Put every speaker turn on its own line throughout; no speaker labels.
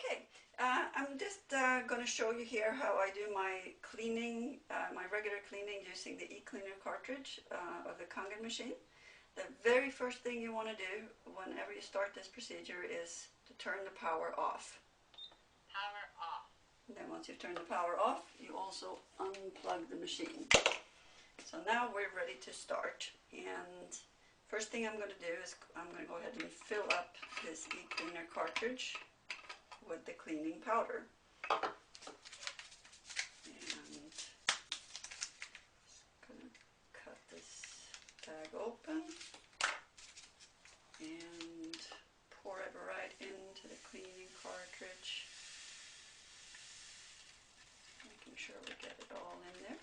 Okay, I'm just going to show you here how I do my cleaning, my regular cleaning using the e-cleaner cartridge of the Kangen machine. The very first thing you want to do whenever you start this procedure is to turn the power off.
Power off.
And then once you've turned the power off, you also unplug the machine. So now we're ready to start. And first thing I'm going to do is I'm going to go ahead and fill up this e-cleaner cartridge with the cleaning powder. And just going to cut this bag open and pour it right into the cleaning cartridge, making sure we get it all in there.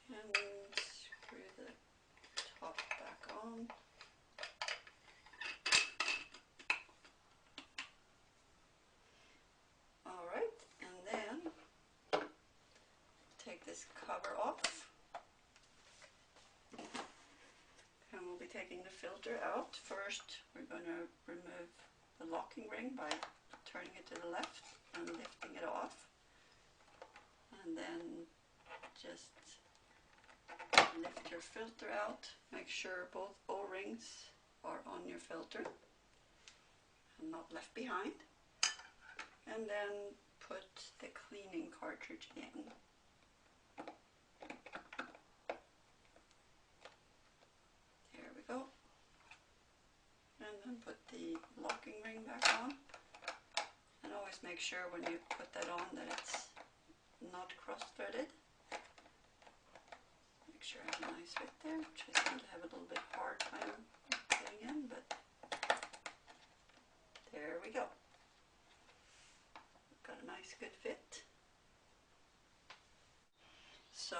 And screw the top back on. Alright, and then take this cover off. And we'll be taking the filter out. First, we're going to remove the locking ring by turning it to the left and lifting it off. And then just lift your filter out. Make sure both O-rings are on your filter and not left behind. And then put the cleaning cartridge in. There we go. And then put the locking ring back on. And always make sure when you put that on that it's not cross-threaded. Make sure I have a nice fit there. Just going to have a little bit hard time getting in, but there we go. Got a nice good fit. So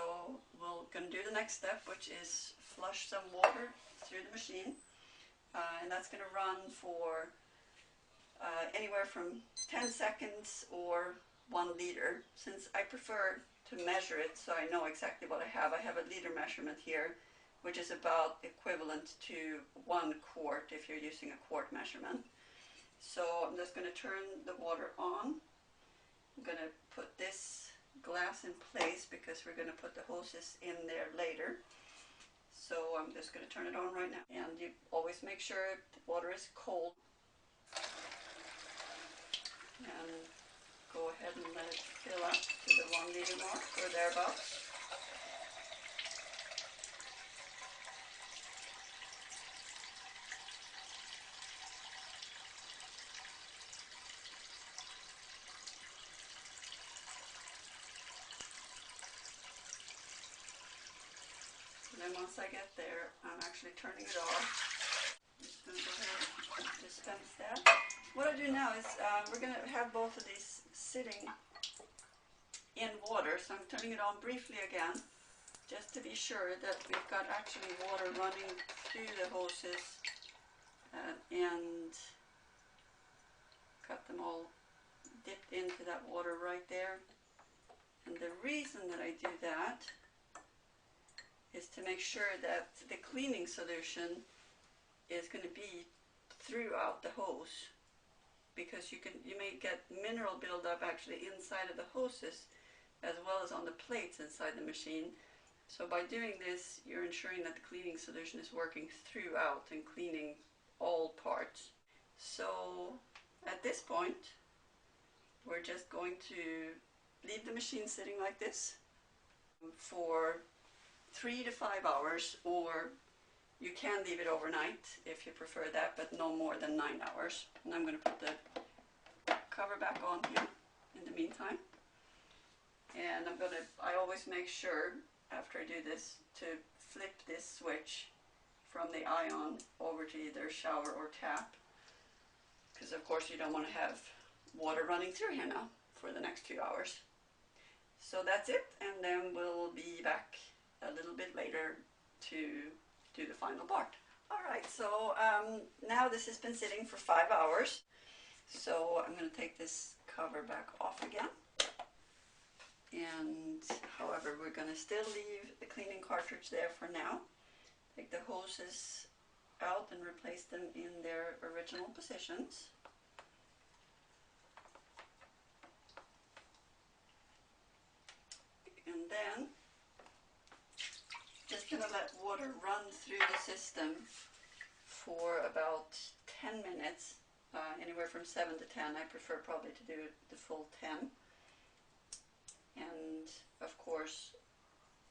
we're going to do the next step, which is flush some water through the machine, and that's going to run for anywhere from 10 seconds or 1 liter. Since I prefer to measure it so I know exactly what I have a liter measurement here, which is about equivalent to 1 quart if you're using a quart measurement. So I'm just going to turn the water on. I'm going to put this glass in place because we're going to put the hoses in there later. So I'm just going to turn it on right now. And you always make sure the water is cold. And go ahead and let it fill up to the 1 liter mark or thereabouts. And then once I get there, I'm actually turning it off. I'm just going to go ahead and dispense that. What I do now is we're going to have both of these sitting in water, so I'm turning it on briefly again, just to be sure that we've got actually water running through the hoses and got them all dipped into that water right there. And the reason that I do that is to make sure that the cleaning solution is going to be throughout the hose, because you may get mineral buildup actually inside of the hoses as well as on the plates inside the machine. So by doing this, you're ensuring that the cleaning solution is working throughout and cleaning all parts. So at this point, we're just going to leave the machine sitting like this for 3 to 5 hours, or you can leave it overnight if you prefer that, but no more than 9 hours. And I'm going to put the cover back on here in the meantime. And I always make sure after I do this to flip this switch from the ion over to either shower or tap, because of course you don't want to have water running through here now for the next 2 hours. So that's it, and then we'll be back a little bit later to do the final part. Alright, so now this has been sitting for 5 hours. So I'm going to take this cover back off again. And however, we're going to still leave the cleaning cartridge there for now. Take the hoses out and replace them in their original positions. And then just going to let water run through the system for about 10 minutes, anywhere from 7 to 10. I prefer probably to do it the full 10. And of course,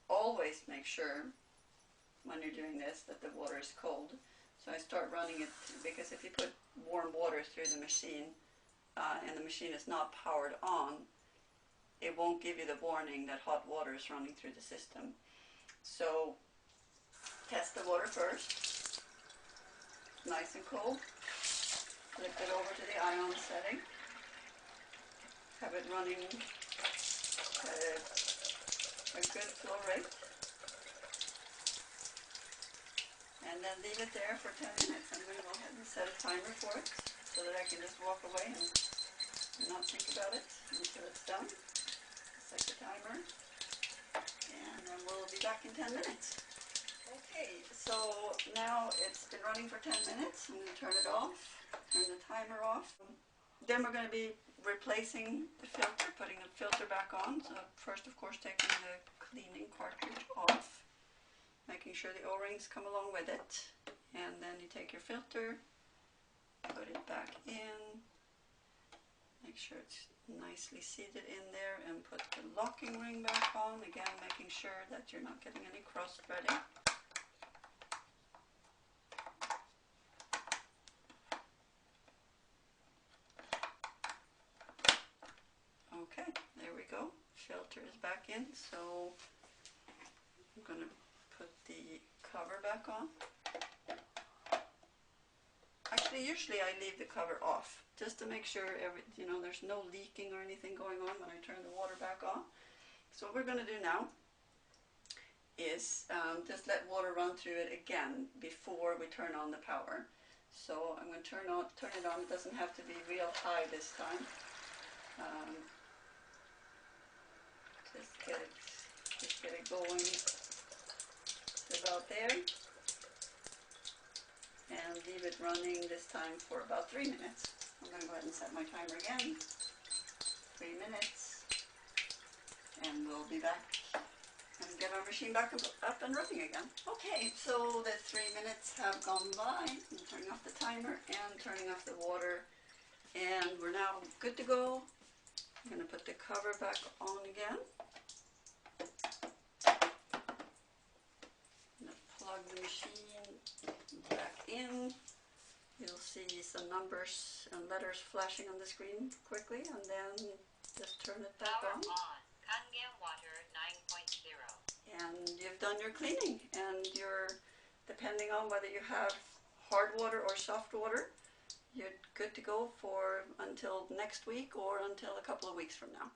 always make sure when you're doing this that the water is cold. So I start running it, because if you put warm water through the machine and the machine is not powered on, it won't give you the warning that hot water is running through the system. So test the water first, nice and cold. Flip it over to the ion setting. Have it running at a good flow rate. And then leave it there for 10 minutes. I'm going to go ahead and set a timer for it so that I can just walk away and not think about it until it's done. Set the timer, and then we'll be back in 10 minutes. Okay, so now it's been running for 10 minutes. I'm going to turn it off, turn the timer off. Then we're going to be replacing the filter, putting the filter back on. So first, of course, taking the cleaning cartridge off, making sure the O-rings come along with it. And then you take your filter, put it back in, make sure it's nicely seated in there, and put the locking ring back on, again making sure that you're not getting any cross threading. Okay, there we go. Filter is back in, so I'm going to put the cover back on. Actually, usually I leave the cover off just to make sure there's no leaking or anything going on when I turn the water back on. So what we're going to do now is just let water run through it again before we turn on the power. So I'm going to turn it on. It doesn't have to be real high this time. Just get it going to about there. And leave it running this time for about 3 minutes. I'm going to go ahead and set my timer again. 3 minutes. And we'll be back and get our machine back up and running again. Okay, so the 3 minutes have gone by. I'm turning off the timer and turning off the water. And we're now good to go. I'm going to put the cover back on again. I'm going to plug the machine back in. You'll see some numbers and letters flashing on the screen quickly, and then just turn it back
Power
on.
Kangen Water 9.0.
And you've done your cleaning, and depending on whether you have hard water or soft water, you're good to go for until next week or until a couple of weeks from now.